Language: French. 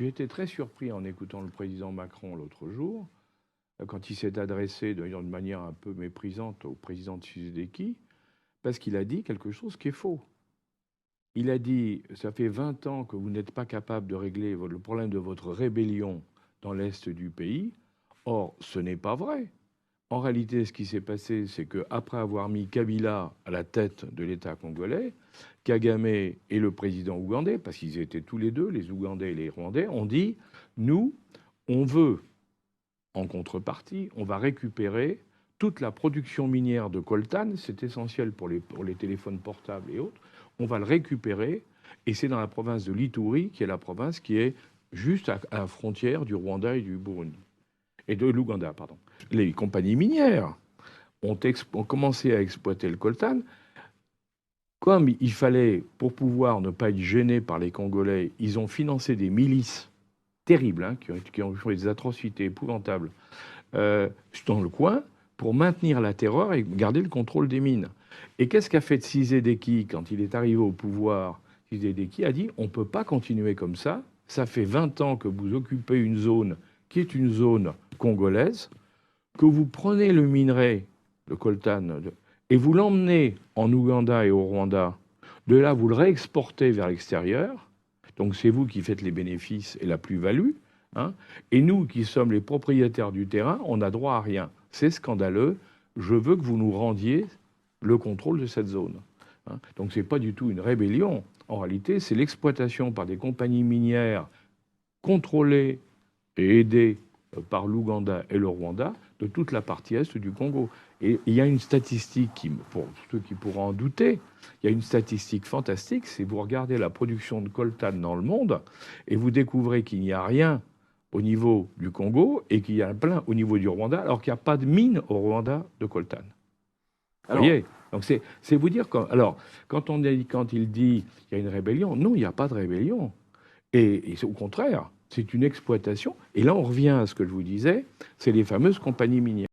J'ai été très surpris en écoutant le président Macron l'autre jour, quand il s'est adressé d'une manière un peu méprisante au président Tshisekedi, parce qu'il a dit quelque chose qui est faux. Il a dit, ça fait 20 ans que vous n'êtes pas capable de régler le problème de votre rébellion dans l'Est du pays. Or, ce n'est pas vrai. En réalité, ce qui s'est passé, c'est qu'après avoir mis Kabila à la tête de l'État congolais, Kagame et le président ougandais, parce qu'ils étaient tous les deux, les Ougandais et les Rwandais, ont dit, nous, on veut, en contrepartie, on va récupérer toute la production minière de coltan, c'est essentiel pour les téléphones portables et autres, on va le récupérer, et c'est dans la province de l'Ituri, qui est la province qui est juste à la frontière du Rwanda et du Burundi. Et de l'Ouganda, pardon. Les compagnies minières ont commencé à exploiter le coltan. Comme il fallait, pour pouvoir ne pas être gênés par les Congolais, ils ont financé des milices terribles, hein, qui ont fait des atrocités épouvantables dans le coin, pour maintenir la terreur et garder le contrôle des mines. Et qu'est-ce qu'a fait Tshisekedi quand il est arrivé au pouvoir? Tshisekedi a dit, on ne peut pas continuer comme ça. Ça fait 20 ans que vous occupez une zone qui est une zone congolaise, que vous prenez le minerai, le coltan, et vous l'emmenez en Ouganda et au Rwanda. De là, vous le réexportez vers l'extérieur. Donc c'est vous qui faites les bénéfices et la plus-value. Hein, et nous, qui sommes les propriétaires du terrain, on n'a droit à rien. C'est scandaleux. Je veux que vous nous rendiez le contrôle de cette zone. Hein, donc ce n'est pas du tout une rébellion. En réalité, c'est l'exploitation par des compagnies minières contrôlées et aidées par l'Ouganda et le Rwanda de toute la partie est du Congo. Et il y a une statistique, pour ceux qui pourront en douter, il y a une statistique fantastique, c'est vous regardez la production de coltan dans le monde et vous découvrez qu'il n'y a rien au niveau du Congo et qu'il y a plein au niveau du Rwanda, alors qu'il n'y a pas de mine au Rwanda de coltan. Vous voyez? Donc c'est vous dire... Alors, quand il dit qu'il y a une rébellion, non, il n'y a pas de rébellion. Et au contraire, c'est une exploitation. Et là, on revient à ce que je vous disais, c'est les fameuses compagnies minières.